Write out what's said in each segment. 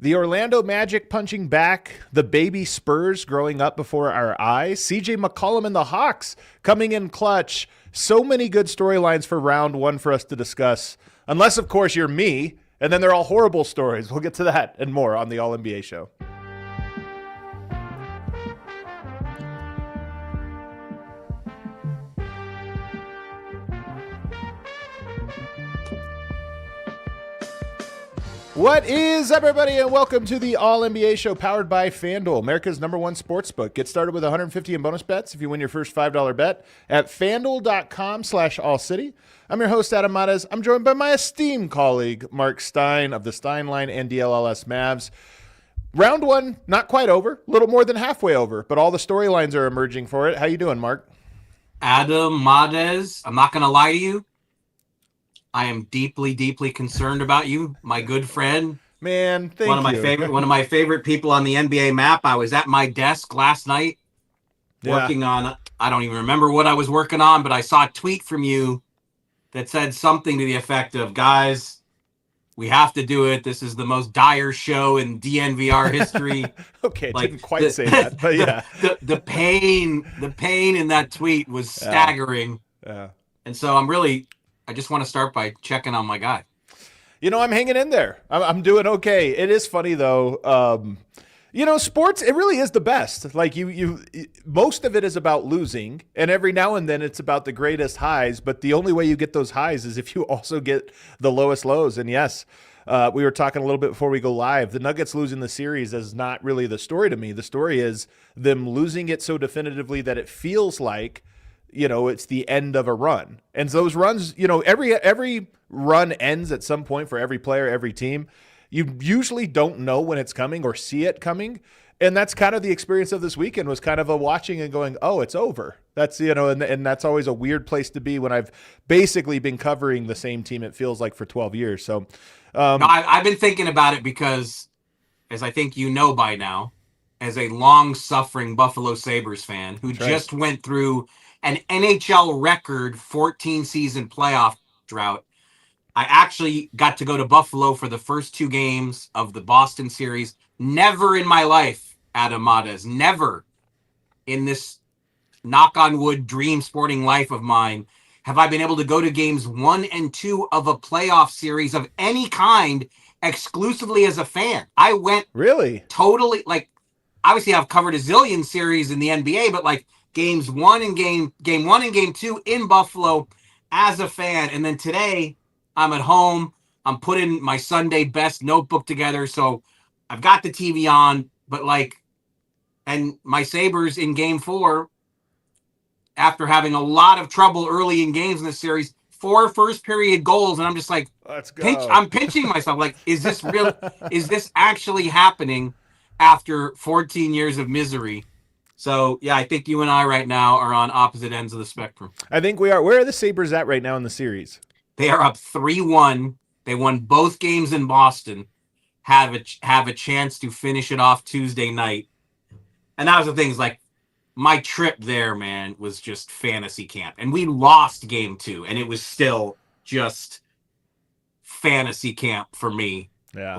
The Orlando Magic punching back, the baby Spurs growing up before our eyes, CJ McCollum and the Hawks coming in clutch. So many good storylines for round one for us to discuss. Unless, of course, you're me, and then they're all horrible stories. We'll get to that and more on the All NBA show. What is up, everybody, and welcome to the All NBA show powered by FanDuel, America's #1 sportsbook. Get started with $150 in bonus bets if you win your first $5 bet at FanDuel.com/AllCity. I'm your host, Adam Mares. I'm joined by my esteemed colleague, Marc Stein of the Stein Line and DLLS Mavs. Round one, not quite over, a little more than halfway over, but all the storylines are emerging for it. How you doing, Marc? Adam Mares, I'm not going to lie to you. I am deeply, deeply concerned about you, my good friend. Man, thank you. One of my favorite people on the NBA map. I was at my desk last night working on, I don't even remember what I was working on, but I saw a tweet from you that said something to the effect of, guys, we have to do it. This is the most dire show in DNVR history. Okay, didn't quite say that, but yeah. The pain in that tweet was staggering. Yeah. And so I just want to start by checking on my guy. You know, I'm hanging in there. I'm doing okay. It is funny though. Sports, it really is the best. Like most of it is about losing, and every now and then it's about the greatest highs. But the only way you get those highs is if you also get the lowest lows. And yes, we were talking a little bit before we go live. The Nuggets losing the series is not really the story to me. The story is them losing it so definitively that it feels like, it's the end of a run. And those runs, every run ends at some point for every player, every team. You usually don't know when it's coming or see it coming. And that's kind of the experience of this weekend, was kind of a watching and going, oh, it's over. That's, and that's always a weird place to be when I've basically been covering the same team, it feels like, for 12 years. So no, I've been thinking about it because, as I think you know by now, as a long-suffering Buffalo Sabres fan who just went through an NHL record 14-season playoff drought, I actually got to go to Buffalo for the first two games of the Boston series. Never in my life, Adam Mares, never in this knock-on-wood dream sporting life of mine have I been able to go to games 1 and 2 of a playoff series of any kind exclusively as a fan. I went totally, obviously I've covered a zillion series in the NBA, but game 1 and game 2 in Buffalo as a fan. And then today I'm at home. I'm putting my Sunday best notebook together. So I've got the TV on, but and my Sabres in game 4, after having a lot of trouble early in games in this series, 4 first period goals. And I'm just like, let's go. I'm pinching myself. Is this real? Is this actually happening after 14 years of misery? So, yeah, I think you and I right now are on opposite ends of the spectrum. I think we are. Where are the Sabres at right now in the series? They are up 3-1. They won both games in Boston, have a chance to finish it off Tuesday night. And that was the thing, my trip there, man, was just fantasy camp. And we lost game 2, and it was still just fantasy camp for me. Yeah.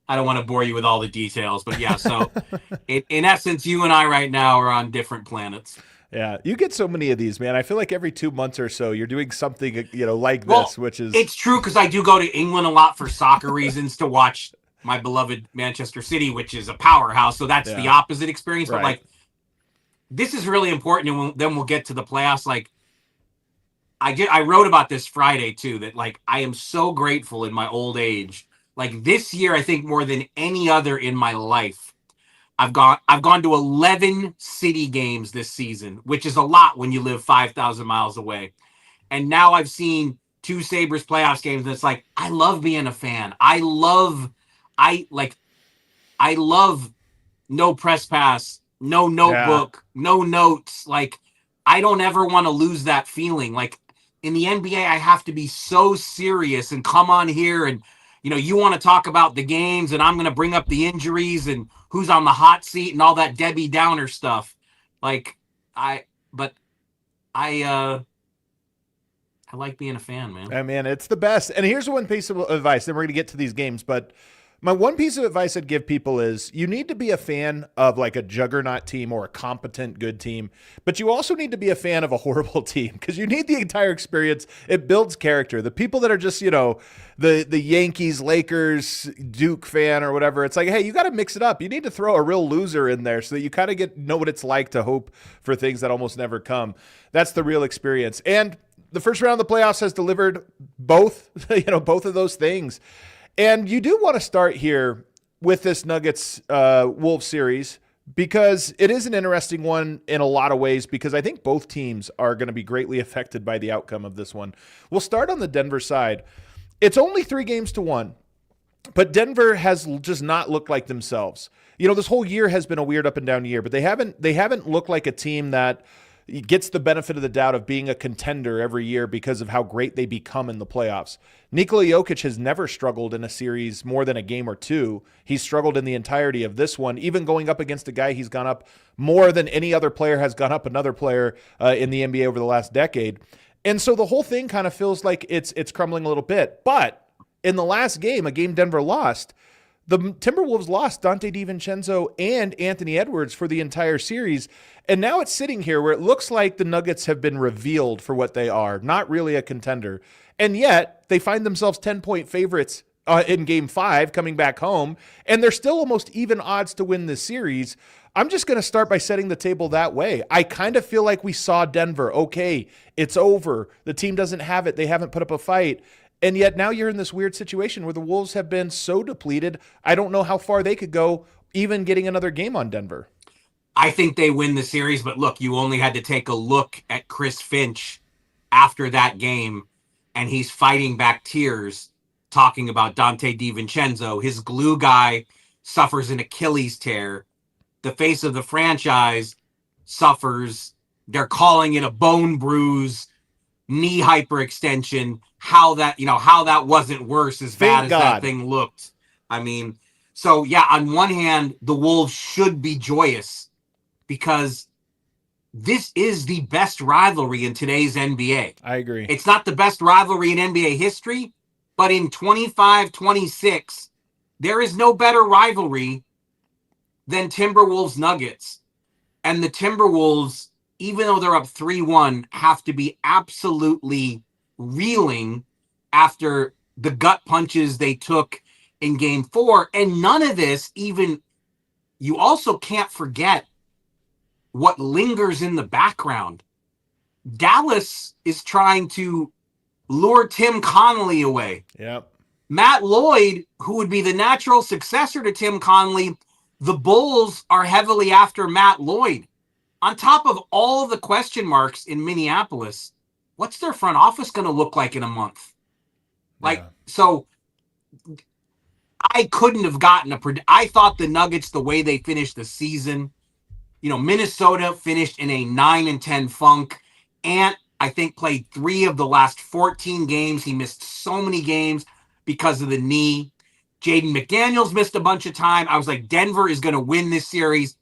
I don't want to bore you with all the details, but yeah, so in essence, you and I right now are on different planets. Yeah, you get so many of these, man. I feel like every 2 months or so, you're doing something, this, which is... It's true, because I do go to England a lot for soccer reasons to watch my beloved Manchester City, which is a powerhouse, so that's the opposite experience. Right. But, this is really important, and then we'll get to the playoffs. I wrote about this Friday, too, that, I am so grateful in my old age. This year, I think more than any other in my life, I've gone to 11 city games this season, which is a lot when you live 5,000 miles away. And now I've seen 2 Sabres playoffs games, and it's I love being a fan. I love no press pass, no notebook, no notes. I don't ever want to lose that feeling. In the NBA, I have to be so serious and come on here and, you want to talk about the games, and I'm going to bring up the injuries and who's on the hot seat and all that Debbie Downer stuff. I like being a fan, man. I mean, it's the best. And here's one piece of advice. Then we're going to get to these games, but My one piece of advice I'd give people is you need to be a fan of like a juggernaut team or a competent good team, but you also need to be a fan of a horrible team because you need the entire experience. It builds character. The people that are just, the Yankees, Lakers, Duke fan or whatever, it's like, hey, you got to mix it up. You need to throw a real loser in there so that you kind of know what it's like to hope for things that almost never come. That's the real experience. And the first round of the playoffs has delivered both of those things. And you do want to start here with this Nuggets Wolves series because it is an interesting one in a lot of ways because I think both teams are going to be greatly affected by the outcome of this one. We'll start on the Denver side. It's only 3-1, but Denver has just not looked like themselves. This whole year has been a weird up and down year, but they haven't looked like a team that gets the benefit of the doubt of being a contender every year because of how great they become in the playoffs. Nikola Jokic has never struggled in a series more than a game or two. He's struggled in the entirety of this one, even going up against a guy he's gone up more than any other player has gone up another player in the NBA over the last decade. And so the whole thing kind of feels like it's crumbling a little bit. But in the last game, a game Denver lost, the Timberwolves lost Dante DiVincenzo and Anthony Edwards for the entire series. And now it's sitting here where it looks like the Nuggets have been revealed for what they are, not really a contender. And yet they find themselves 10-point favorites in game 5 coming back home. And they're still almost even odds to win this series. I'm just going to start by setting the table that way. I kind of feel like we saw Denver. Okay, it's over. The team doesn't have it. They haven't put up a fight. And yet now you're in this weird situation where the Wolves have been so depleted. I don't know how far they could go even getting another game on Denver. I think they win the series, but look, you only had to take a look at Chris Finch after that game, and he's fighting back tears talking about Dante DiVincenzo. His glue guy suffers an Achilles tear. The face of the franchise suffers. They're calling it a bone bruise, knee hyperextension. How that wasn't worse as bad as that thing looked. I mean, so yeah, on one hand, the Wolves should be joyous because this is the best rivalry in today's NBA. I agree. It's not the best rivalry in NBA history, but in 25-26, there is no better rivalry than Timberwolves Nuggets. And the Timberwolves, even though they're up 3-1, have to be absolutely reeling after the gut punches they took in game 4. And none of this you also can't forget what lingers in the background. Dallas is trying to lure Tim Connelly away. Yep. Matt Lloyd, who would be the natural successor to Tim Connelly, the Bulls are heavily after Matt Lloyd. On top of all the question marks in Minneapolis, what's their front office going to look like in a month? So I couldn't have gotten I thought the Nuggets, the way they finished the season, Minnesota finished in a 9-10 funk. Ant, I think, played 3 of the last 14 games. He missed so many games because of the knee. Jaden McDaniels missed a bunch of time. I was like, Denver is going to win this series.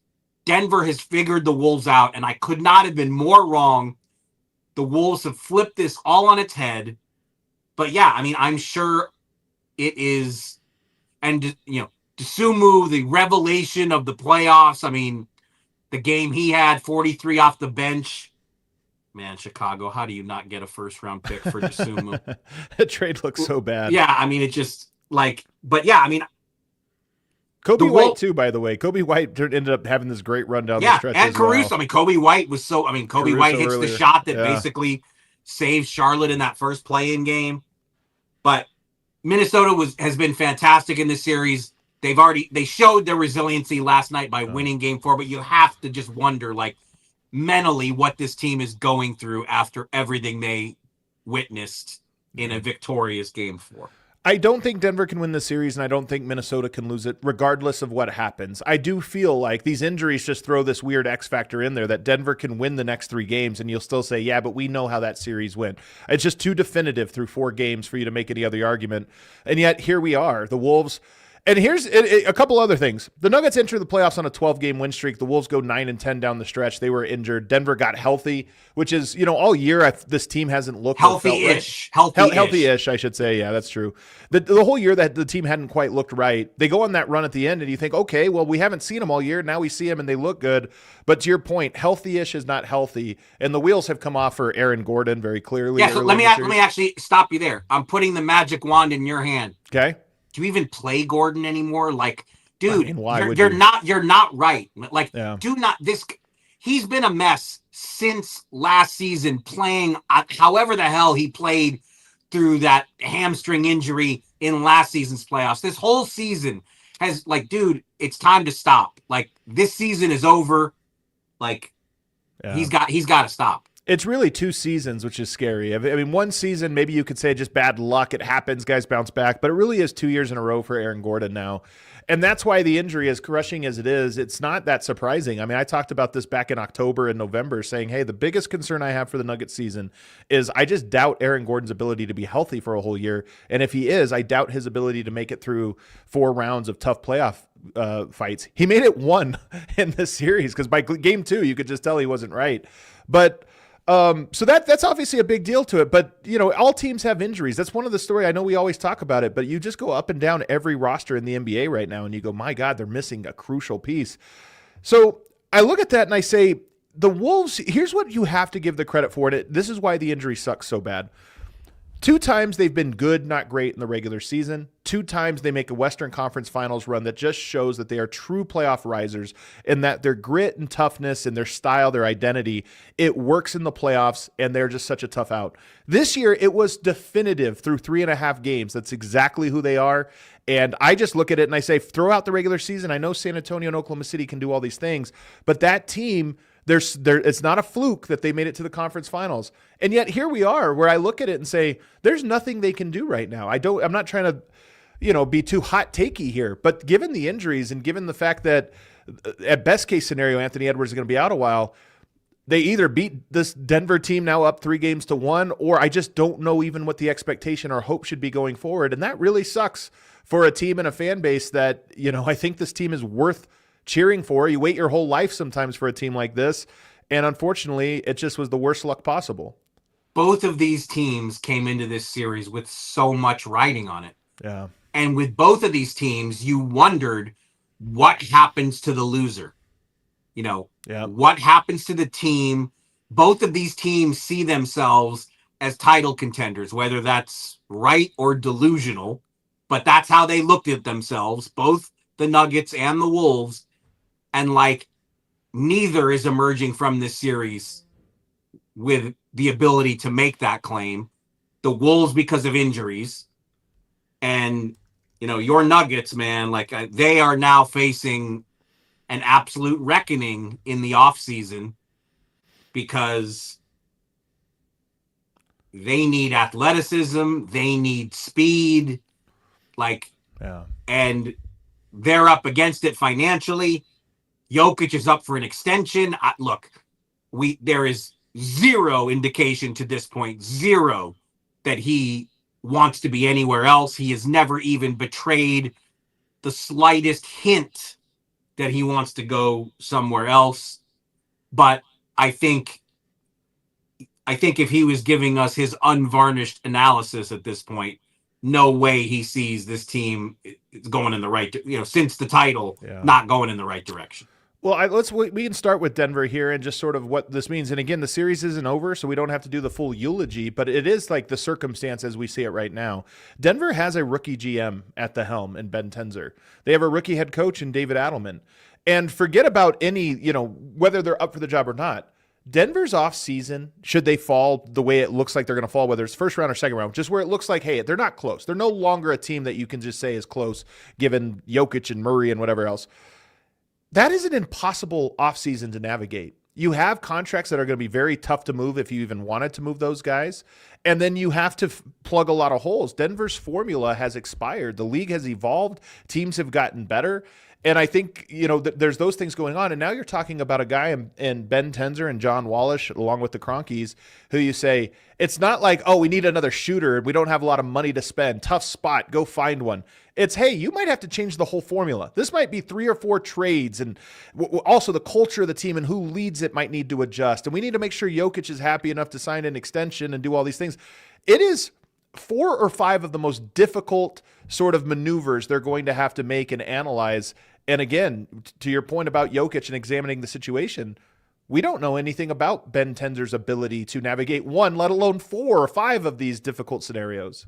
Denver has figured the Wolves out, and I could not have been more wrong. The Wolves have flipped this all on its head. But yeah, I mean, I'm sure it is. And, Dosunmu, the revelation of the playoffs. I mean, the game he had, 43 off the bench. Man, Chicago, how do you not get a first-round pick for Dosunmu? The trade looks so bad. Yeah, I mean, it just, but yeah, I mean. Kobe White, too, by the way. Kobe White ended up having this great run down the stretch. Yeah, and Caruso. Well. I mean, Kobe White was Kobe Caruso White hits earlier. The shot that basically saved Charlotte in that first play-in game. But Minnesota has been fantastic in this series. They showed their resiliency last night by winning game 4, but you have to just wonder, mentally what this team is going through after everything they witnessed in a victorious game 4. I don't think Denver can win the series, and I don't think Minnesota can lose it, regardless of what happens. I do feel like these injuries just throw this weird X factor in there that Denver can win the next 3 games, and you'll still say, yeah, but we know how that series went. It's just too definitive through 4 games for you to make any other argument. And yet, here we are. The Wolves, And here's a couple other things. The Nuggets enter the playoffs on a 12-game win streak. The Wolves go 9-10 down the stretch. They were injured. Denver got healthy, which is, all year this team hasn't looked healthy-ish. Healthy-ish, I should say. Yeah, that's true. The whole year that the team hadn't quite looked right. They go on that run at the end, and you think, okay, well, we haven't seen them all year. Now we see them, and they look good. But to your point, healthy-ish is not healthy, and the wheels have come off for Aaron Gordon very clearly. Yeah, so let me actually stop you there. I'm putting the magic wand in your hand. Okay. Do you even play Gordon anymore? Like, dude, you're not right. Like, yeah. He's been a mess since last season, playing however the hell he played through that hamstring injury in last season's playoffs. This whole season has, dude, it's time to stop. Like, this season is over. Like, yeah. He's got to stop. It's really 2 seasons, which is scary. I mean, 1 season, maybe you could say just bad luck. It happens. Guys bounce back. But it really is 2 years in a row for Aaron Gordon now. And that's why the injury, as crushing as it is, it's not that surprising. I mean, I talked about this back in October and November saying, hey, the biggest concern I have for the Nuggets season is I just doubt Aaron Gordon's ability to be healthy for a whole year. And if he is, I doubt his ability to make it through 4 rounds of tough playoff fights. He made it 1 in this series because by game 2, you could just tell he wasn't right. But so that's obviously a big deal to it, but all teams have injuries. That's one of the story. I know we always talk about it, but you just go up and down every roster in the NBA right now and you go, my God, they're missing a crucial piece. So I look at that and I say, the Wolves, here's what you have to give the credit for it. This is why the injury sucks so bad. 2 times they've been good, not great in the regular season. 2 times they make a Western Conference Finals run that just shows that they are true playoff risers and that their grit and toughness and their style, their identity, it works in the playoffs, and they're just such a tough out. This year, it was definitive through 3.5 games. That's exactly who they are. And I just look at it and I say, throw out the regular season. I know San Antonio and Oklahoma City can do all these things, but that team – it's not a fluke that they made it to the conference finals. And yet here we are where I look at it and say, there's nothing they can do right now. I'm not trying to, be too hot takey here, but given the injuries and given the fact that at best case scenario, Anthony Edwards is going to be out a while, they either beat this Denver team now up 3-1, or I just don't know even what the expectation or hope should be going forward. And that really sucks for a team and a fan base that, I think this team is worth cheering for. You wait your whole life sometimes for a team like this, and unfortunately, it just was the worst luck possible. Both of these teams came into this series with so much riding on it. Yeah. And with both of these teams, you wondered what happens to the loser. What happens to the team? Both of these teams see themselves as title contenders, whether that's right or delusional, but that's how they looked at themselves, both the Nuggets and the Wolves. And neither is emerging from this series with the ability to make that claim. The Wolves because of injuries, and your Nuggets, man, they are now facing an absolute reckoning in the offseason because they need athleticism, they need speed, and they're up against it financially. Jokic is up for an extension. There is zero indication to this point, zero, that he wants to be anywhere else. He has never even betrayed the slightest hint that he wants to go somewhere else. But I think if he was giving us his unvarnished analysis at this point, no way he sees this team going in the right, since the title, not going in the right direction. Well, we can start with Denver here and just sort of what this means. And again, the series isn't over, so we don't have to do the full eulogy, but it is the circumstance as we see it right now. Denver has a rookie GM at the helm in Ben Tenzer. They have a rookie head coach in David Adelman. And forget about any, whether they're up for the job or not. Denver's offseason, should they fall the way it looks like they're going to fall, whether it's first round or second round, just where it looks like, hey, they're not close. They're no longer a team that you can just say is close, given Jokic and Murray and whatever else. That is an impossible offseason to navigate. You have contracts that are going to be very tough to move if you even wanted to move those guys. And then you have to plug a lot of holes. Denver's formula has expired. The league has evolved. Teams have gotten better. And I think, there's those things going on. And now you're talking about a guy in Ben Tenzer and John Wallish, along with the Cronkies, who you say, it's not like, oh, we need another shooter and we don't have a lot of money to spend. Tough spot. Go find one. It's, hey, you might have to change the whole formula. This might be 3 or 4 trades, and also the culture of the team and who leads it might need to adjust. And we need to make sure Jokic is happy enough to sign an extension and do all these things. It is 4 or 5 of the most difficult sort of maneuvers they're going to have to make and analyze. And again, to your point about Jokic and examining the situation, we don't know anything about Ben Tender's ability to navigate 1, let alone 4 or 5 of these difficult scenarios.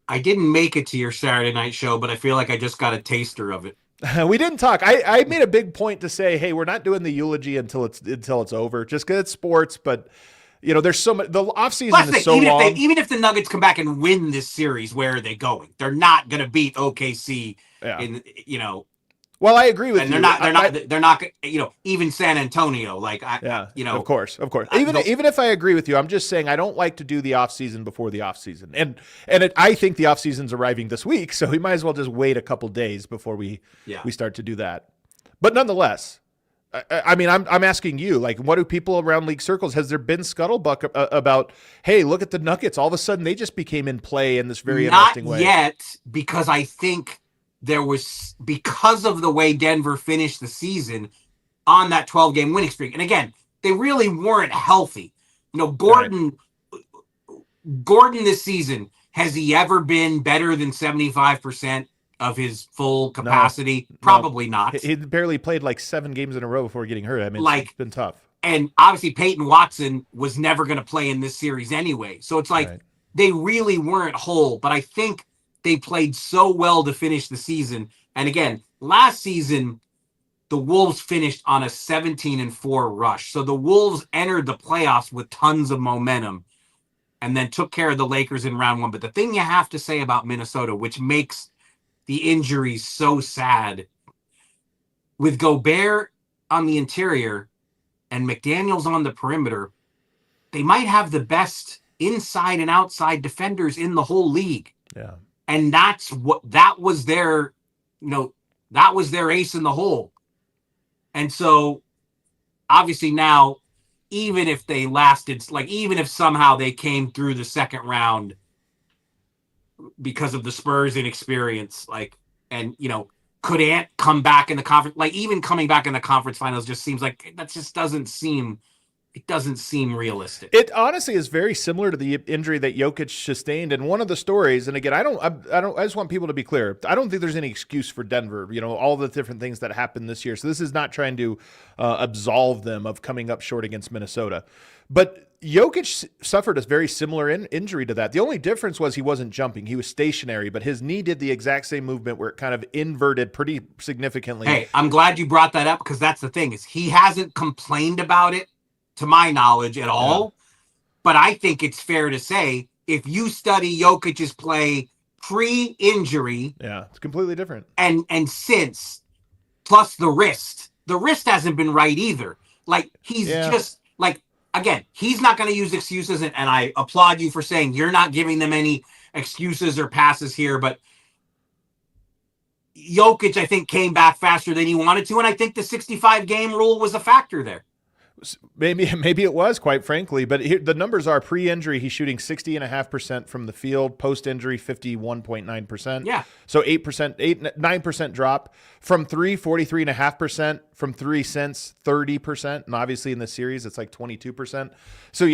I didn't make it to your Saturday night show, but I feel like I just got a taster of it. We didn't talk. I made a big point to say, hey, we're not doing the eulogy until it's over, just because it's sports. But there's so much. The offseason is so long. Even if the Nuggets come back and win this series, where are they going? They're not going to beat OKC. Well, I agree with you. They're not. Even San Antonio. Of course. Even if I agree with you, I'm just saying I don't like to do the offseason before the offseason, and I think the offseason's arriving this week, so we might as well just wait a couple days before we start to do that. But nonetheless, I'm asking you, what do people around league circles? Has there been scuttlebutt about, hey, look at the Nuggets? All of a sudden, they just became in play in this very interesting way. Not yet, because I think. There was, because of the way Denver finished the season on that 12-game winning streak. And again, they really weren't healthy. Gordon this season, has he ever been better than 75% of his full capacity? No, Probably not. He barely played 7 games in a row before getting hurt. It's been tough. And obviously Peyton Watson was never going to play in this series anyway. So it's they really weren't whole. But I think they played so well to finish the season. And again, last season, the Wolves finished on a 17-4 rush. So the Wolves entered the playoffs with tons of momentum and then took care of the Lakers in round 1. But the thing you have to say about Minnesota, which makes the injuries so sad, with Gobert on the interior and McDaniels on the perimeter, they might have the best inside and outside defenders in the whole league. Yeah. And that was their ace in the hole. And so obviously now, even if they lasted, even if somehow they came through the second round because of the Spurs inexperience, could Ant come back in the conference? Even coming back in the conference finals just seems like that just doesn't seem realistic. It honestly is very similar to the injury that Jokic sustained. And one of the stories, and again, I just want people to be clear. I don't think there's any excuse for Denver, all the different things that happened this year. So this is not trying to absolve them of coming up short against Minnesota. But Jokic suffered a very similar injury to that. The only difference was he wasn't jumping. He was stationary, but his knee did the exact same movement where it kind of inverted pretty significantly. Hey, I'm glad you brought that up, because that's the thing, is he hasn't complained about it, to my knowledge, at all. But I think it's fair to say, if you study Jokic's play pre-injury, it's completely different. And since, plus the wrist hasn't been right either. He's just again, he's not going to use excuses, and I applaud you for saying you're not giving them any excuses or passes here, but Jokic, I think, came back faster than he wanted to, and I think the 65-game rule was a factor there. Maybe it was, quite frankly, but here, the numbers are pre-injury. He's shooting 60.5% from the field. Post-injury, 51.9%. Yeah. So 9% drop from 3, 43.5% from 3 since 30%. And obviously in this series, it's 22%. So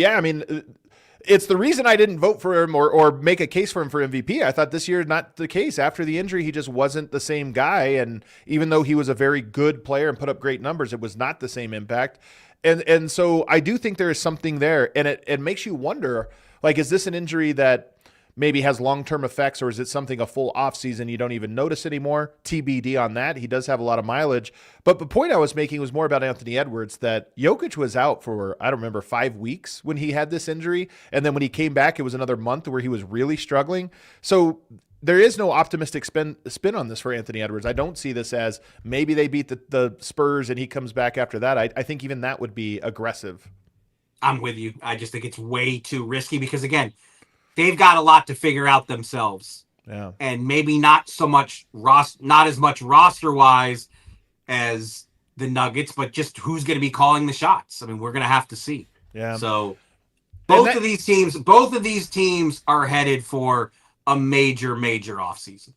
it's the reason I didn't vote for him or make a case for him for MVP. I thought this year, not the case. After the injury, he just wasn't the same guy. And even though he was a very good player and put up great numbers, it was not the same impact. And so I do think there is something there, and it makes you wonder, is this an injury that maybe has long-term effects, or is it something a full offseason you don't even notice anymore? TBD on that. He does have a lot of mileage. But the point I was making was more about Anthony Edwards, that Jokic was out for, I don't remember, 5 weeks when he had this injury. And then when he came back, it was another month where he was really struggling. So there is no optimistic spin on this for Anthony Edwards. I don't see this as maybe they beat the Spurs and he comes back after that. I think even that would be aggressive. I'm with you. I just think it's way too risky because, again, they've got a lot to figure out themselves. Yeah. And maybe not as much roster-wise as the Nuggets, but just who's going to be calling the shots. We're going to have to see. Yeah. So both of these teams are headed for a major offseason.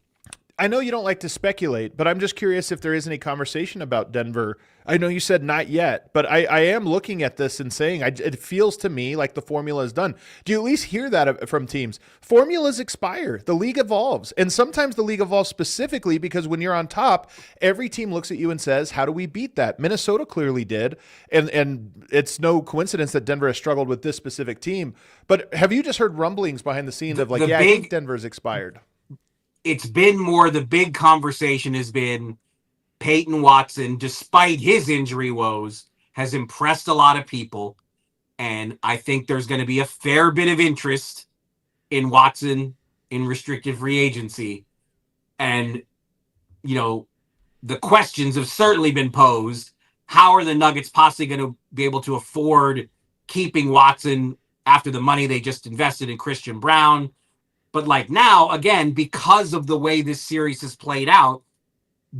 I know you don't like to speculate, but I'm just curious if there is any conversation about Denver. I know you said not yet, but I am looking at this and saying it feels to me like the formula is done. Do you at least hear that from teams? Formulas expire. The league evolves. And sometimes the league evolves specifically because when you're on top, every team looks at you and says, how do we beat that? Minnesota clearly did. And it's no coincidence that Denver has struggled with this specific team. But have you just heard rumblings behind the scenes of like, I think Denver's expired? It's been more, the big conversation has been Peyton Watson, despite his injury woes, has impressed a lot of people. And I think there's going to be a fair bit of interest in Watson in restricted free agency. And, you know, the questions have certainly been posed. How are the Nuggets possibly going to be able to afford keeping Watson after the money they just invested in Christian Brown? But like now, again, because of the way this series has played out,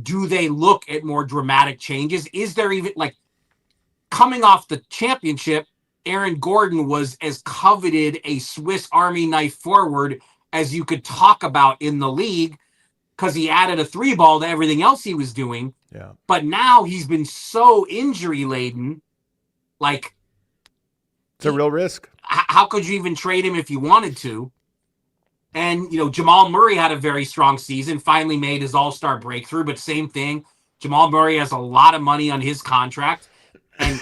do they look at more dramatic changes? Is there even, like, coming off the championship, Aaron Gordon was as coveted a Swiss Army knife forward as you could talk about in the league because he added a three ball to everything else he was doing. Yeah. But now he's been so injury laden, like, it's a real risk. How could you even trade him if you wanted to? And, you know, Jamal Murray had a very strong season, finally made his all-star breakthrough, but same thing. Jamal Murray has a lot of money on his contract. And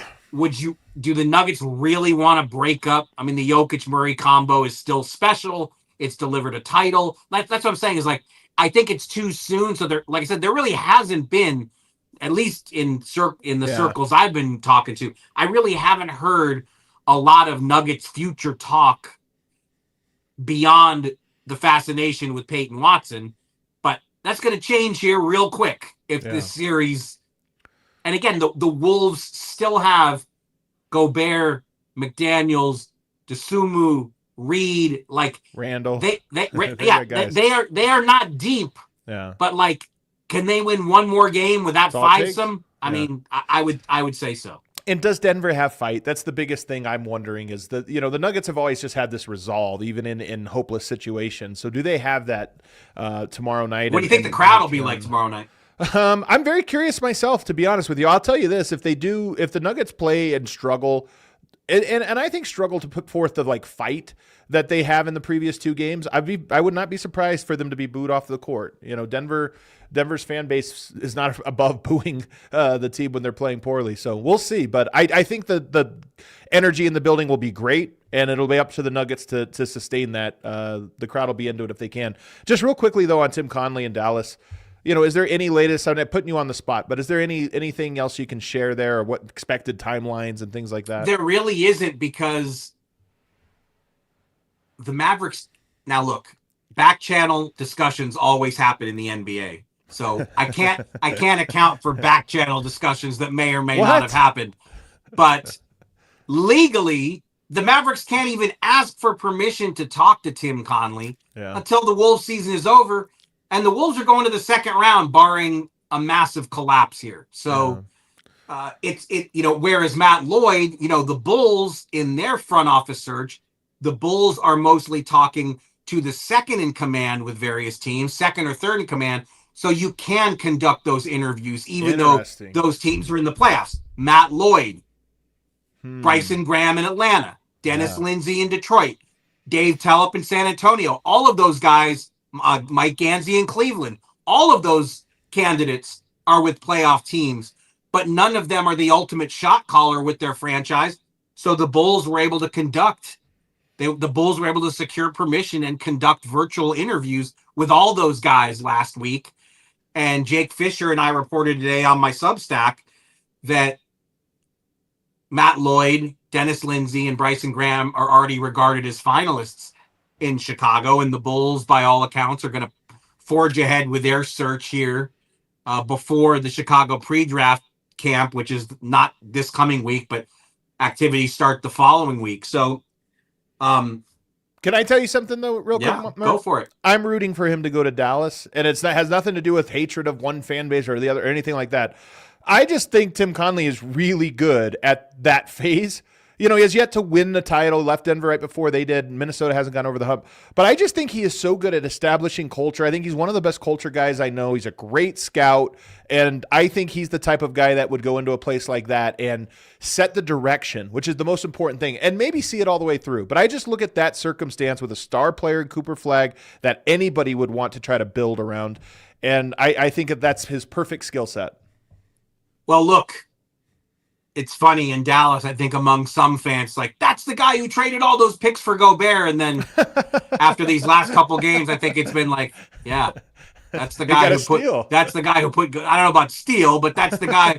do the Nuggets really want to break up? I mean, the Jokic-Murray combo is still special. It's delivered a title. That's what I'm saying is, like, I think it's too soon. So there, like I said, there really hasn't been, at least in the circles I've been talking to, I really haven't heard a lot of Nuggets future talk beyond the fascination with Peyton Watson, but that's going to change here real quick if this series. And again, the Wolves still have Gobert, McDaniels, DeSumo, Reed, like Randall. They are not deep. Yeah. But like, can they win one more game without fivesome? I mean, I would say so. And does Denver have fight? That's the biggest thing I'm wondering is that, you know, the Nuggets have always just had this resolve, even in hopeless situations. So do they have that tomorrow night? What do you think the crowd will be like tomorrow night? I'm very curious myself, to be honest with you. I'll tell you this, if the Nuggets play and struggle, and I think struggle to put forth the like fight that they have in the previous two games, I would not be surprised for them to be booed off the court. You know, Denver's fan base is not above booing the team when they're playing poorly. So we'll see. But I think the energy in the building will be great, and it'll be up to the Nuggets to sustain that. The crowd will be into it if they can. Just real quickly, though, on Tim Connelly in Dallas, you know, is there any latest? I'm not putting you on the spot, but is there anything else you can share there, or what expected timelines and things like that? There really isn't, because the Mavericks, now look, back channel discussions always happen in the NBA. So I can't account for back channel discussions that may or may not have happened. But legally, the Mavericks can't even ask for permission to talk to Tim Connelly until the Wolves season is over. And the Wolves are going to the second round, barring a massive collapse here. So whereas Matt Lloyd, you know, the Bulls in their front office search, the Bulls are mostly talking to the second in command with various teams, second or third in command. So you can conduct those interviews, even though those teams are in the playoffs. Matt Lloyd, Bryson Graham in Atlanta, Dennis Lindsey in Detroit, Dave Tellep in San Antonio. All of those guys, Mike Gansey in Cleveland, all of those candidates are with playoff teams, but none of them are the ultimate shot caller with their franchise. So the Bulls were able to secure permission and conduct virtual interviews with all those guys last week. And Jake Fisher and I reported today on my Substack that Matt Lloyd, Dennis Lindsey, and Bryson Graham are already regarded as finalists in Chicago. And the Bulls, by all accounts, are going to forge ahead with their search here before the Chicago pre-draft camp, which is not this coming week, but activities start the following week. So, can I tell you something, though, real quick? Yeah, go for it. I'm rooting for him to go to Dallas, and has nothing to do with hatred of one fan base or the other or anything like that. I just think Tim Connelly is really good at that phase. You know, he has yet to win the title. Left Denver right before they did. Minnesota hasn't gone over the hump. But I just think he is so good at establishing culture. I think he's one of the best culture guys I know. He's a great scout. And I think he's the type of guy that would go into a place like that and set the direction, which is the most important thing, and maybe see it all the way through. But I just look at that circumstance with a star player in Cooper Flagg that anybody would want to try to build around. And I think that that's his perfect skill set. Well, look, it's funny in Dallas, I think among some fans, like, that's the guy who traded all those picks for Gobert. And then after these last couple games, I think it's been like, yeah, that's the guy who put, I don't know about steal, but that's the guy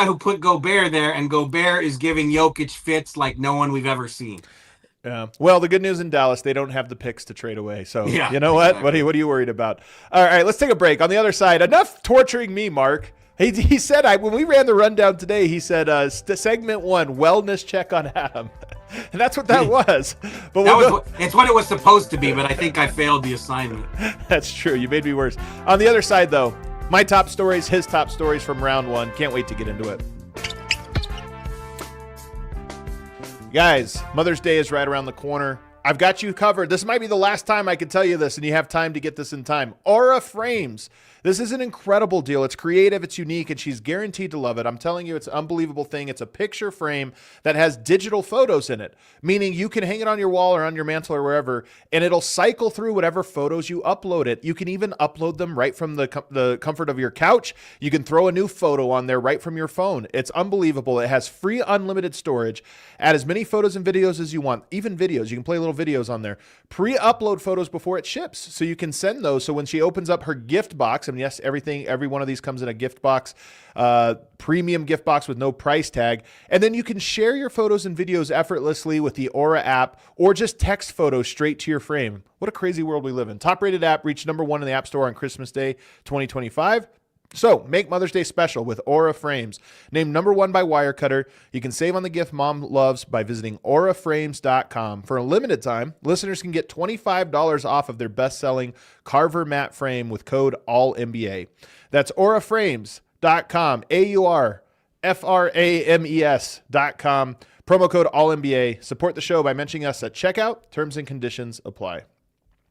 who put Gobert there. And Gobert is giving Jokic fits like no one we've ever seen. Yeah. Well, the good news in Dallas, they don't have the picks to trade away. So yeah, you know what? Exactly. What are you worried about? All right, let's take a break. On the other side, enough torturing me, Mark. He said, when we ran the rundown today, he said, segment 1, wellness check on Adam. And that's what that was. But it's what it was supposed to be, but I think I failed the assignment. That's true. You made me worse. On the other side, though, my top stories, his top stories from round 1. Can't wait to get into it. Guys, Mother's Day is right around the corner. I've got you covered. This might be the last time I can tell you this, and you have time to get this in time. Aura Frames. This is an incredible deal. It's creative, it's unique, and she's guaranteed to love it. I'm telling you, it's an unbelievable thing. It's a picture frame that has digital photos in it, meaning you can hang it on your wall or on your mantle or wherever, and it'll cycle through whatever photos you upload it. You can even upload them right from the comfort of your couch. You can throw a new photo on there right from your phone. It's unbelievable. It has free unlimited storage. Add as many photos and videos as you want, even videos. You can play little videos on there. Pre-upload photos before it ships, so you can send those. So when she opens up her gift box, and yes, every one of these comes in a gift box, premium gift box with no price tag. And then you can share your photos and videos effortlessly with the Aura app, or just text photos straight to your frame. What a crazy world we live in. Top rated app, reached number 1 in the App Store on Christmas Day 2025. So make Mother's Day special with Aura Frames. Named number 1 by Wirecutter. You can save on the gift mom loves by visiting auraframes.com. For a limited time, listeners can get $25 off of their best-selling Carver matte frame with code ALLNBA. That's auraframes.com, AURFRAMES.com. Promo code ALLNBA. Support the show by mentioning us at checkout. Terms and conditions apply.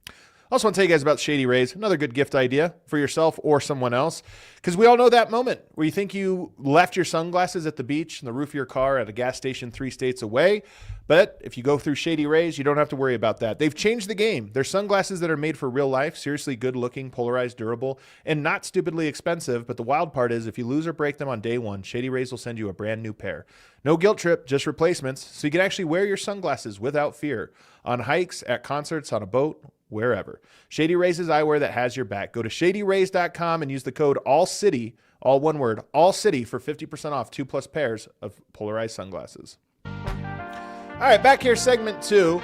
I also want to tell you guys about Shady Rays, another good gift idea for yourself or someone else, because we all know that moment where you think you left your sunglasses at the beach in the roof of your car at a gas station 3 states away. But if you go through Shady Rays, you don't have to worry about that. They've changed the game. They're sunglasses that are made for real life, seriously good looking, polarized, durable, and not stupidly expensive. But the wild part is if you lose or break them on day 1, Shady Rays will send you a brand new pair. No guilt trip, just replacements, so you can actually wear your sunglasses without fear on hikes, at concerts, on a boat, wherever. Shady Rays is eyewear that has your back. Go to shadyrays.com and use the code ALLCITY, all one word, ALLCITY, for 50% off 2+ pairs of polarized sunglasses. All right, back here, segment 2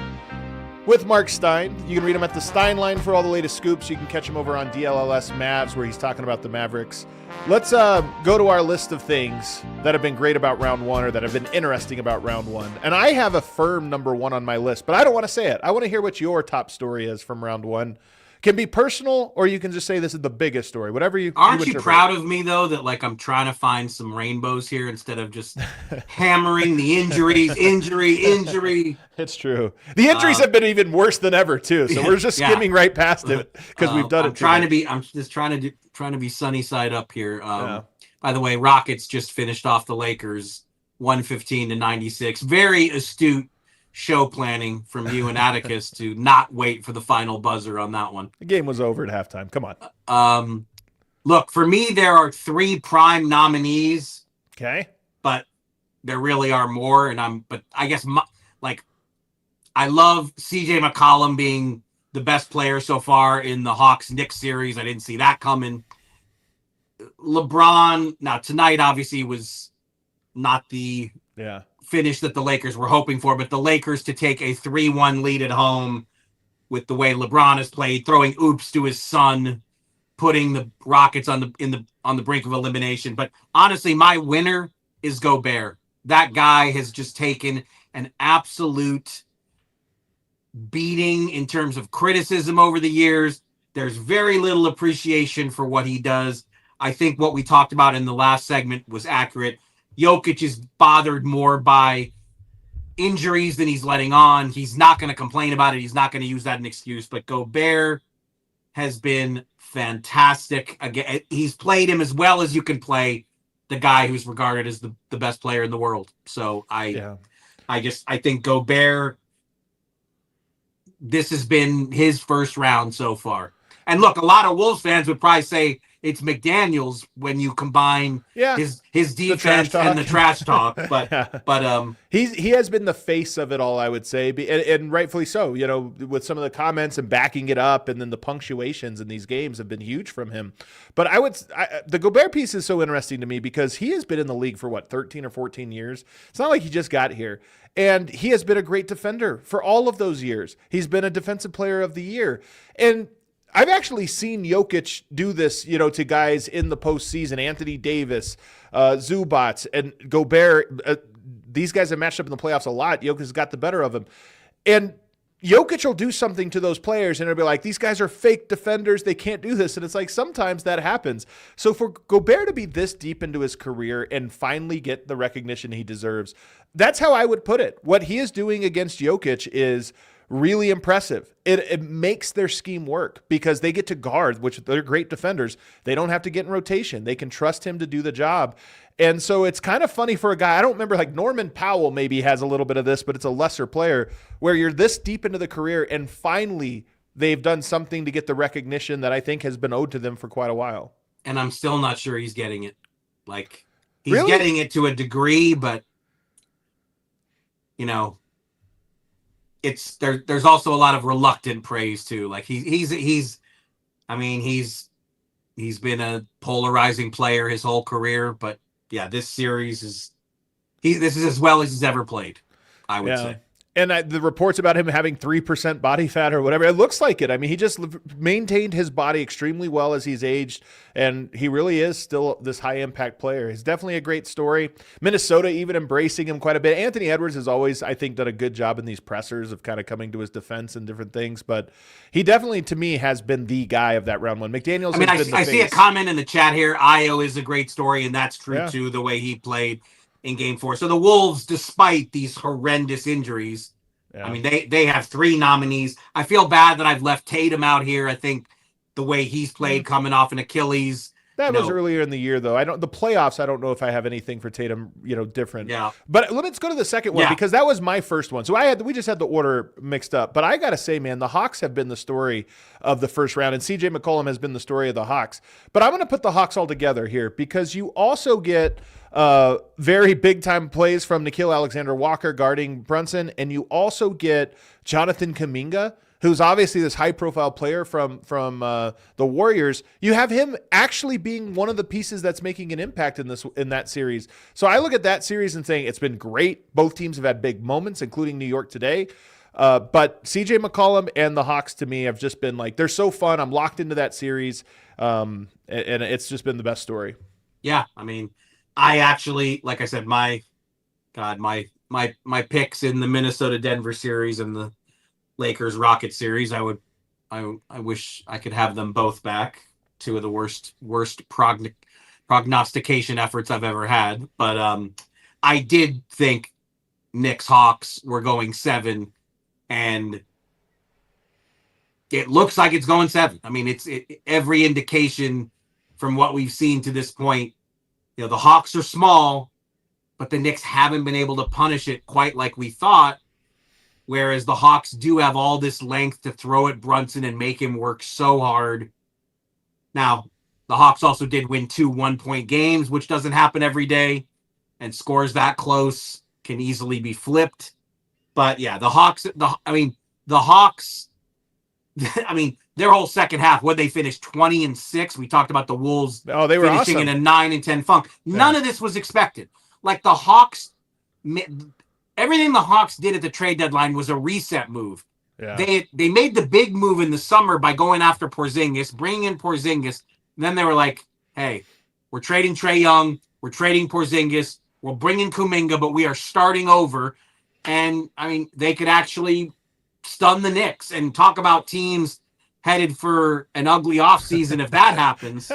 with Marc Stein. You can read him at the Stein line for all the latest scoops. You can catch him over on DLLS Mavs, where he's talking about the Mavericks. Let's go to our list of things that have been great about round 1 or that have been interesting about round 1. And I have a firm number 1 on my list, but I don't want to say it. I want to hear what your top story is from round 1. Can be personal, or you can just say this is the biggest story. Whatever you. Aren't you proud of me though that like I'm trying to find some rainbows here instead of just hammering the injuries, injury? It's true. The injuries have been even worse than ever too. So we're just skimming right past it because we've done it. I'm just trying to be sunny side up here. By the way, Rockets just finished off the Lakers 115-96. Very astute show planning from you and Atticus to not wait for the final buzzer on that one. The game was over at halftime. Come on. Look, for me, there are 3 prime nominees. Okay. But there really are more. But I guess I love CJ McCollum being the best player so far in the Hawks-Knicks series. I didn't see that coming. LeBron, now tonight obviously was not the finish that the Lakers were hoping for, but the Lakers to take a 3-1 lead at home with the way LeBron has played, throwing oops to his son, putting the Rockets on the brink of elimination. But honestly, my winner is Gobert. That guy has just taken an absolute beating in terms of criticism over the years. There's very little appreciation for what he does. I think what we talked about in the last segment was accurate. Jokic is bothered more by injuries than he's letting on. He's not going to complain about it. He's not going to use that as an excuse. But Gobert has been fantastic. Again, he's played him as well as you can play the guy who's regarded as the best player in the world. So I think Gobert, this has been his first round so far. And look, a lot of Wolves fans would probably say it's McDaniels when you combine his defense and the trash talk. But he has been the face of it all, I would say, and rightfully so. You know, with some of the comments and backing it up, and then the punctuations in these games have been huge from him. But the Gobert piece is so interesting to me because he has been in the league for 13 or 14 years. It's not like he just got here. And he has been a great defender for all of those years. He's been a defensive player of the year. And I've actually seen Jokic do this, you know, to guys in the postseason, Anthony Davis, Zubac, and Gobert. These guys have matched up in the playoffs a lot. Jokic has got the better of him. And Jokic will do something to those players, and it'll be like, these guys are fake defenders. They can't do this. And it's like, sometimes that happens. So for Gobert to be this deep into his career and finally get the recognition he deserves, that's how I would put it. What he is doing against Jokic is really impressive. It makes their scheme work because they get to guard, which they're great defenders. They don't have to get in rotation. They can trust him to do the job. And so it's kind of funny for a guy, I don't remember, like Norman Powell maybe has a little bit of this, but it's a lesser player where you're this deep into the career and finally they've done something to get the recognition that I think has been owed to them for quite a while. And I'm still not sure he's getting it. Like, he's Really? getting it to a degree, but, you know, there's also a lot of reluctant praise too. Like he's been a polarizing player his whole career, but yeah, this series this is as well as he's ever played, I would say. And the reports about him having 3% body fat or whatever, it looks like it. I mean, he just maintained his body extremely well as he's aged, and he really is still this high-impact player. He's definitely a great story. Minnesota even embracing him quite a bit. Anthony Edwards has always, I think, done a good job in these pressers of kind of coming to his defense and different things, but he definitely, to me, has been the guy of that round one. McDaniels has been the face. I see a comment in the chat here. Io is a great story, and that's true, too, the way he played in Game 4. So the Wolves, despite these horrendous injuries, I mean, they have 3 nominees. I feel bad that I've left Tatum out here. I think the way he's played coming off an Achilles. That was earlier in the year, though. The playoffs, I don't know if I have anything for Tatum, different. Yeah. But let's go to the second one because that was my first one. So we just had the order mixed up. But I got to say, man, the Hawks have been the story of the first round, and CJ McCollum has been the story of the Hawks. But I'm going to put the Hawks all together here because you also get very big-time plays from Nickeil Alexander-Walker guarding Brunson, and you also get Jonathan Kuminga, who's obviously this high-profile player from the Warriors. You have him actually being one of the pieces that's making an impact in that series. So I look at that series and saying it's been great. Both teams have had big moments, including New York today. But CJ McCollum and the Hawks, to me, have just been like, they're so fun. I'm locked into that series, and it's just been the best story. Yeah, I mean, I actually, like I said, my picks in the Minnesota-Denver series and the Lakers-Rocket series, I wish I could have them both back. 2 of the worst prognostication efforts I've ever had. But I did think Knicks-Hawks were going 7, and it looks like it's going 7. I mean, every indication from what we've seen to this point. The Hawks are small, but the Knicks haven't been able to punish it quite like we thought, whereas the Hawks do have all this length to throw at Brunson and make him work so hard. Now, the Hawks also did win 2 one-point games, which doesn't happen every day, and scores that close can easily be flipped. But yeah, the Hawks, their whole second half, what they finished 20-6. We talked about the Wolves they were finishing awesome. in a 9-10 funk. None of this was expected. Like the Hawks, everything the Hawks did at the trade deadline was a reset move. Yeah. They made the big move in the summer by going after Porzingis, bringing in Porzingis. And then they were like, hey, we're trading Trae Young. We're trading Porzingis. We'll bring in Kuminga, but we are starting over. And, I mean, they could actually stun the Knicks and talk about teams headed for an ugly offseason if that happens.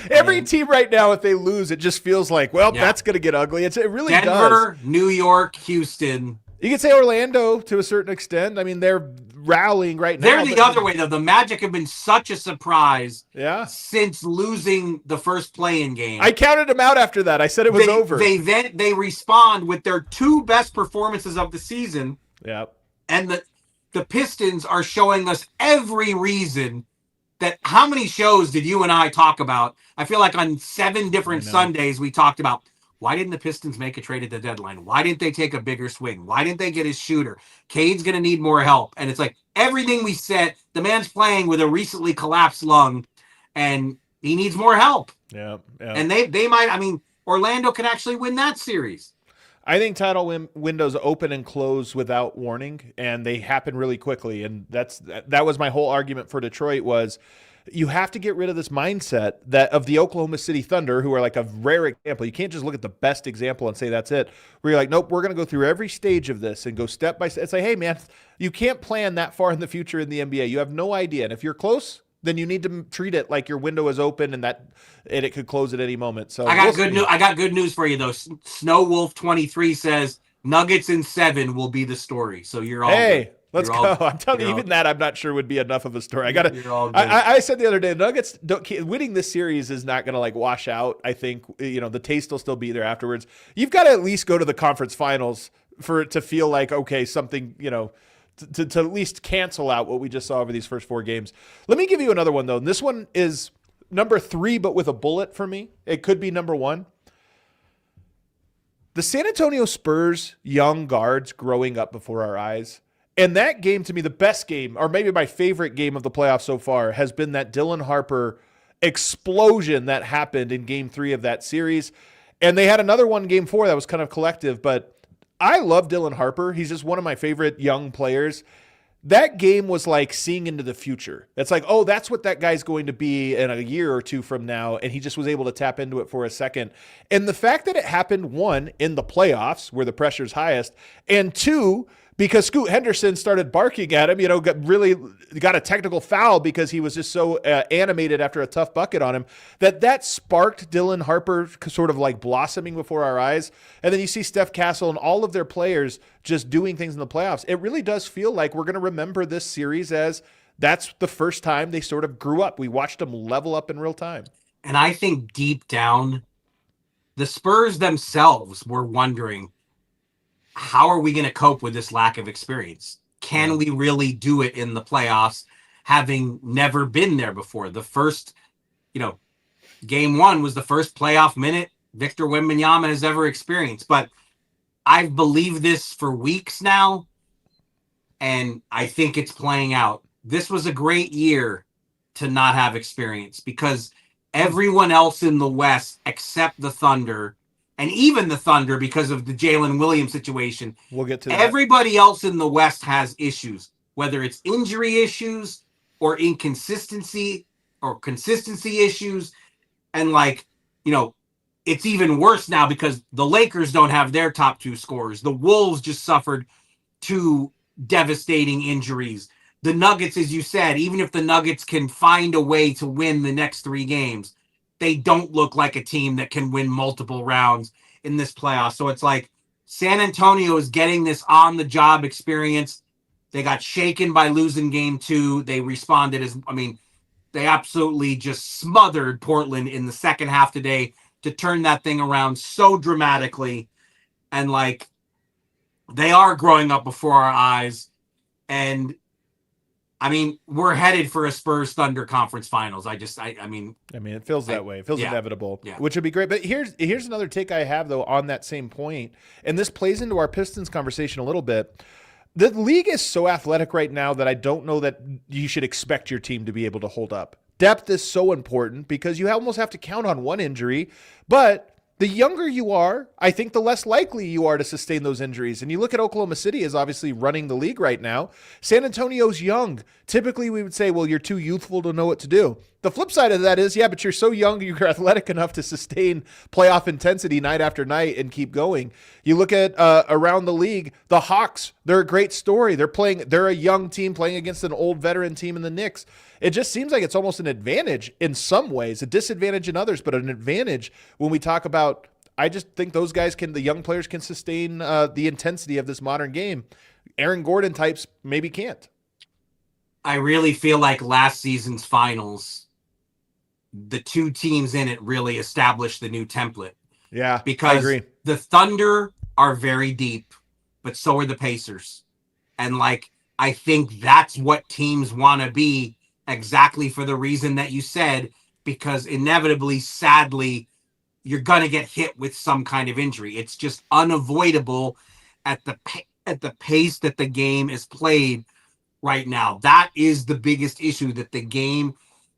Every team right now, if they lose, it just feels like, well, that's going to get ugly. It really does. Denver, New York, Houston. You could say Orlando to a certain extent. I mean, they're rallying right now. They're the other way, though. The Magic have been such a surprise since losing the first play-in game. I counted them out after that. I said it was over. They respond with their 2 best performances of the season. Yep. And the Pistons are showing us every reason that how many shows did you and I talk about? I feel like on 7 different Sundays we talked about, why didn't the Pistons make a trade at the deadline? Why didn't they take a bigger swing? Why didn't they get his shooter? Cade's going to need more help. And it's like everything we said, the man's playing with a recently collapsed lung and he needs more help. Yeah. And they might, I mean, Orlando can actually win that series. I think title windows open and close without warning, and they happen really quickly. And that was my whole argument for Detroit was you have to get rid of this mindset that of the Oklahoma City Thunder, who are like a rare example. You can't just look at the best example and say that's it. Where you're like, nope, we're going to go through every stage of this and go step by step. It's like, hey, man, you can't plan that far in the future in the NBA. You have no idea. And if you're close, then you need to treat it like your window is open and it could close at any moment. So I got good news for you though. Snow Wolf 23 says Nuggets in 7 will be the story. So you're all good. Let's go. I'm telling you, even that I'm not sure would be enough of a story. I said the other day, Nuggets winning this series is not going to like wash out. I think the taste will still be there afterwards. You've got to at least go to the conference finals for it to feel like okay, something to at least cancel out what we just saw over these first 4 games. Let me give you another one, though. And this one is number 3, but with a bullet for me. It could be number 1. The San Antonio Spurs young guards growing up before our eyes. And that game, to me, the best game, or maybe my favorite game of the playoffs so far, has been that Dylan Harper explosion that happened in game 3 of that series. And they had another one, game 4, that was kind of collective, but I love Dylan Harper. He's just one of my favorite young players. That game was like seeing into the future. It's like, oh, that's what that guy's going to be in a year or 2 from now. And he just was able to tap into it for a second. And the fact that it happened, 1, in the playoffs where the pressure's highest, and 2, because Scoot Henderson started barking at him, got a technical foul because he was just so animated after a tough bucket on him, that sparked Dylan Harper sort of like blossoming before our eyes. And then you see Steph Castle and all of their players just doing things in the playoffs. It really does feel like we're going to remember this series as that's the first time they sort of grew up. We watched them level up in real time. And I think deep down, the Spurs themselves were wondering, how are we going to cope with this lack of experience? Can we really do it in the playoffs, having never been there before? The first, game 1 was the first playoff minute Victor Wembanyama has ever experienced. But I've believed this for weeks now, and I think it's playing out. This was a great year to not have experience because everyone else in the West, except the Thunder, and even the Thunder, because of the Jalen Williams situation, we'll get to that. Everybody else in the West has issues, whether it's injury issues or inconsistency or consistency issues. And it's even worse now because the Lakers don't have their top 2 scorers. The Wolves just suffered 2 devastating injuries. The Nuggets, as you said, even if the Nuggets can find a way to win the next 3 games, they don't look like a team that can win multiple rounds in this playoff. So it's like San Antonio is getting this on-the-job experience. They got shaken by losing game 2. They responded they absolutely just smothered Portland in the second half today to turn that thing around so dramatically. And they are growing up before our eyes. And we're headed for a Spurs Thunder conference finals. It feels that way. It feels inevitable, which would be great. But here's another take I have, though, on that same point. And this plays into our Pistons conversation a little bit. The league is so athletic right now that I don't know that you should expect your team to be able to hold up. Depth is so important because you almost have to count on one injury, but the younger you are, I think the less likely you are to sustain those injuries. And you look at Oklahoma City as obviously running the league right now. San Antonio's young. Typically, we would say, well, you're too youthful to know what to do. The flip side of that is, yeah, but you're so young, you're athletic enough to sustain playoff intensity night after night and keep going. You look at around the league, the Hawks, they're a great story. They're a young team playing against an old veteran team in the Knicks. It just seems like it's almost an advantage in some ways, a disadvantage in others, but an advantage when we talk about, I just think those guys the young players can sustain the intensity of this modern game. Aaron Gordon types maybe can't. I really feel like last season's finals, the two teams in it really established the new template. Yeah, because I agree. The Thunder are very deep, but so are the Pacers. And like, I think that's what teams want to be, exactly for the reason that you said, because inevitably, sadly, you're going to get hit with some kind of injury. It's just unavoidable at the pace that the game is played right now. That is the biggest issue, that the game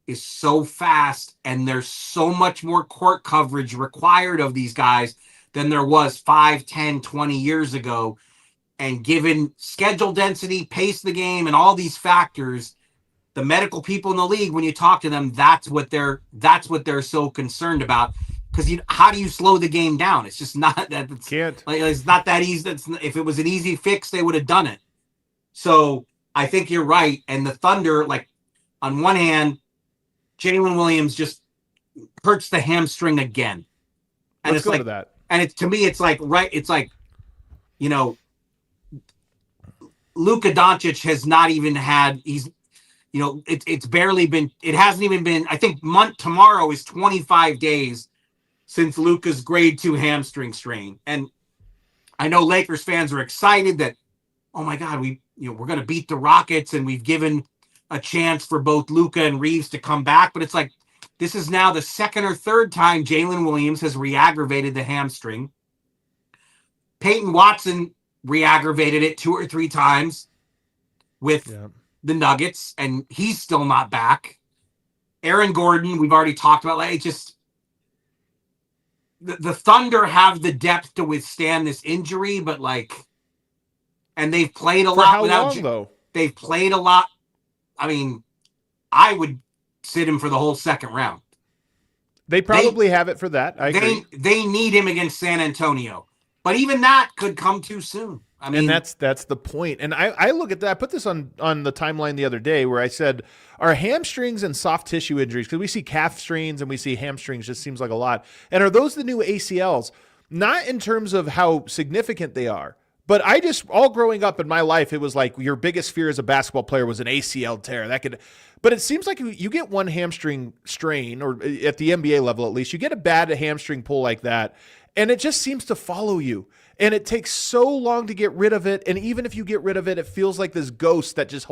is so fast and there's so much more court coverage required of these guys than there was 5, 10, 20 years ago. And given schedule density, pace of the game, and all these factors, the medical people in the league, when you talk to them, that's what they're so concerned about. Because how do you slow the game down? It's just not that. It's not that easy. If it was an easy fix, they would have done it. So I think you're right. And the Thunder, like, on one hand, Jalen Williams just hurts the hamstring again. And Let's go to that. And to me, it's like, right. It's like, Luka Doncic has not even had, it's barely been, it hasn't even been, I think tomorrow is 25 days since Luka's grade 2 hamstring strain. And I know Lakers fans are excited that, oh my God, we're going to beat the Rockets and we've given a chance for both Luka and Reeves to come back. But it's like, this is now the second or third time Jalen Williams has re-aggravated the hamstring. Peyton Watson re-aggravated it 2 or 3 times with the Nuggets, and he's still not back. Aaron Gordon, we've already talked about. Like, it just, the Thunder have the depth to withstand this injury, but like, and they've played a lot. How long, though? They've played a lot. I mean, I would sit him for the whole second round. They probably have it for that. I agree. They need him against San Antonio, but even that could come too soon. I mean, and that's the point. And I look at that. I put this on the timeline the other day where I said, are hamstrings and soft tissue injuries, because we see calf strains and we see hamstrings, just seems like a lot. And are those the new ACLs? Not in terms of how significant they are, but all growing up in my life, it was like your biggest fear as a basketball player was an ACL tear. But it seems like you get one hamstring strain, or at the NBA level at least, you get a bad hamstring pull like that, and it just seems to follow you. And it takes so long to get rid of it. And even if you get rid of it, it feels like this ghost that just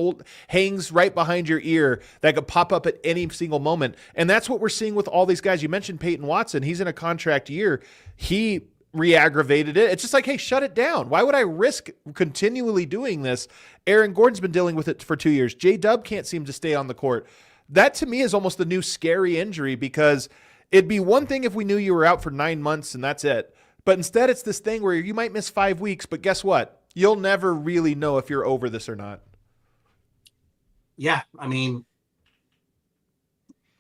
hangs right behind your ear that could pop up at any single moment. And that's what we're seeing with all these guys. You mentioned Peyton Watson. He's in a contract year. He re-aggravated it. It's just like, hey, shut it down. Why would I risk continually doing this? Aaron Gordon's been dealing with it for 2 years. JDub can't seem to stay on the court. That to me is almost the new scary injury, because it'd be one thing if we knew you were out for 9 months and that's it. But instead, it's this thing where you might miss 5 weeks, but guess what? You'll never really know if you're over this or not. Yeah, I mean,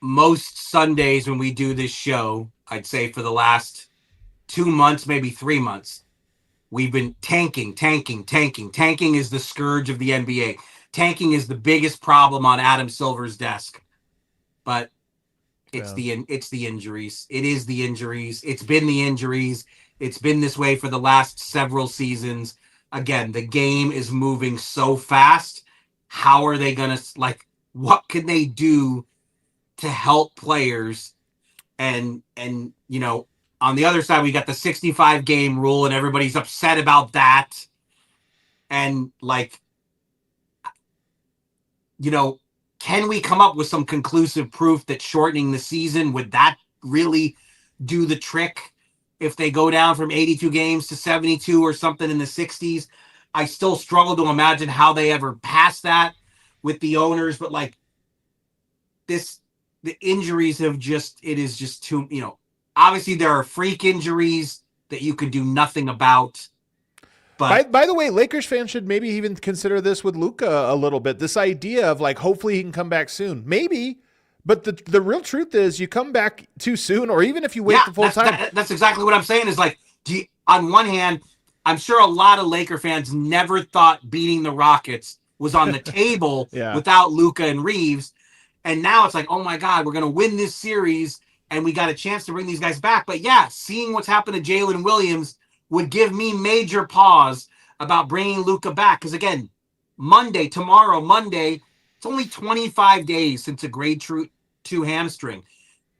most Sundays when we do this show, I'd say for the last 2 months, maybe 3 months, we've been tanking. Tanking is the scourge of the NBA. Tanking is the biggest problem on Adam Silver's desk. But it's the injuries. It is the injuries. It's been the injuries. It's been this way for the last several seasons. Again, the game is moving so fast. How are they going to, what can they do to help players? And on the other side, we got the 65 game rule and everybody's upset about that. And can we come up with some conclusive proof that shortening the season, would that really do the trick? If they go down from 82 games to 72 or something in the 60s, I still struggle to imagine how they ever pass that with the owners. But the injuries it is just too, obviously there are freak injuries that you can do nothing about. But by the way, Lakers fans should maybe even consider this with Luka a little bit. This idea of hopefully he can come back soon. Maybe. But the real truth is you come back too soon, or even if you wait the full time. That's exactly what I'm saying is like, on one hand, I'm sure a lot of Laker fans never thought beating the Rockets was on the table without Luka and Reeves. And now it's like, oh my God, we're going to win this series and we got a chance to bring these guys back. But yeah, seeing what's happened to Jalen Williams would give me major pause about bringing Luka back. Because again, tomorrow, Monday, it's only 25 days since a grade 2 hamstring.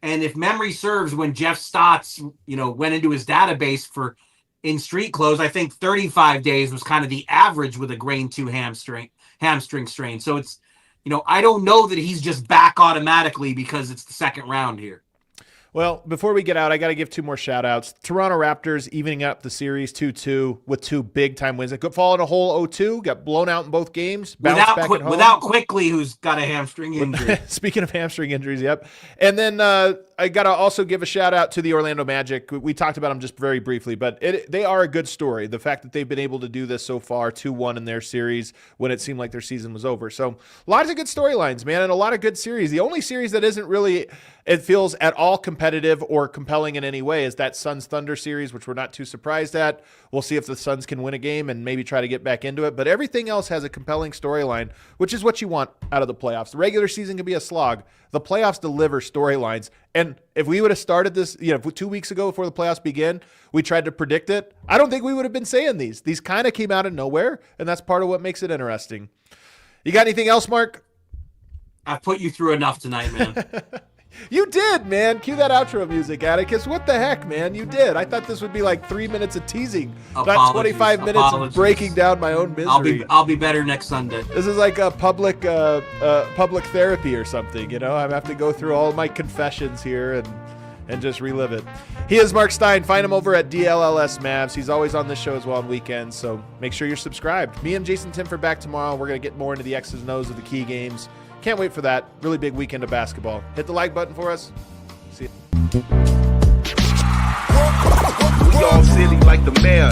And if memory serves, when Jeff Stotts, went into his database in street clothes, I think 35 days was kind of the average with a grade 2 hamstring strain. So it's, I don't know that he's just back automatically because it's the second round here. Well, before we get out, I got to give 2 more shout-outs. Toronto Raptors evening up the series 2-2 with 2 big-time wins. They could fall in a hole 0-2, got blown out in both games. Without Quickly, who's got a hamstring injury. Speaking of hamstring injuries, yep. And then I got to also give a shout-out to the Orlando Magic. We talked about them just very briefly, but they are a good story. The fact that they've been able to do this so far, 2-1 in their series when it seemed like their season was over. So lots of good storylines, man, and a lot of good series. The only series that isn't really, it feels at all competitive or compelling in any way, is that Suns Thunder series, which we're not too surprised at. We'll see if the Suns can win a game and maybe try to get back into it. But everything else has a compelling storyline, which is what you want out of the playoffs. The regular season can be a slog. The playoffs deliver storylines. And if we would have started this, 2 weeks ago before the playoffs began, we tried to predict it, I don't think we would have been saying these. These kind of came out of nowhere, and that's part of what makes it interesting. You got anything else, Mark? I've put you through enough tonight, man. You did, man. Cue that outro music, Atticus. What the heck, man? You did. I thought this would be like 3 minutes of teasing, not 25 minutes of breaking down my own misery. I'll be better next Sunday. This is like a public therapy or something. I have to go through all my confessions here and just relive it. He is Marc Stein. Find him over at DLLS Mavs. He's always on this show as well on weekends, so make sure you're subscribed. Me and Jason Timfer back tomorrow. We're going to get more into the X's and O's of the key games. Can't wait for that. Really big weekend of basketball. Hit the like button for us. See you. We all silly like the mayor.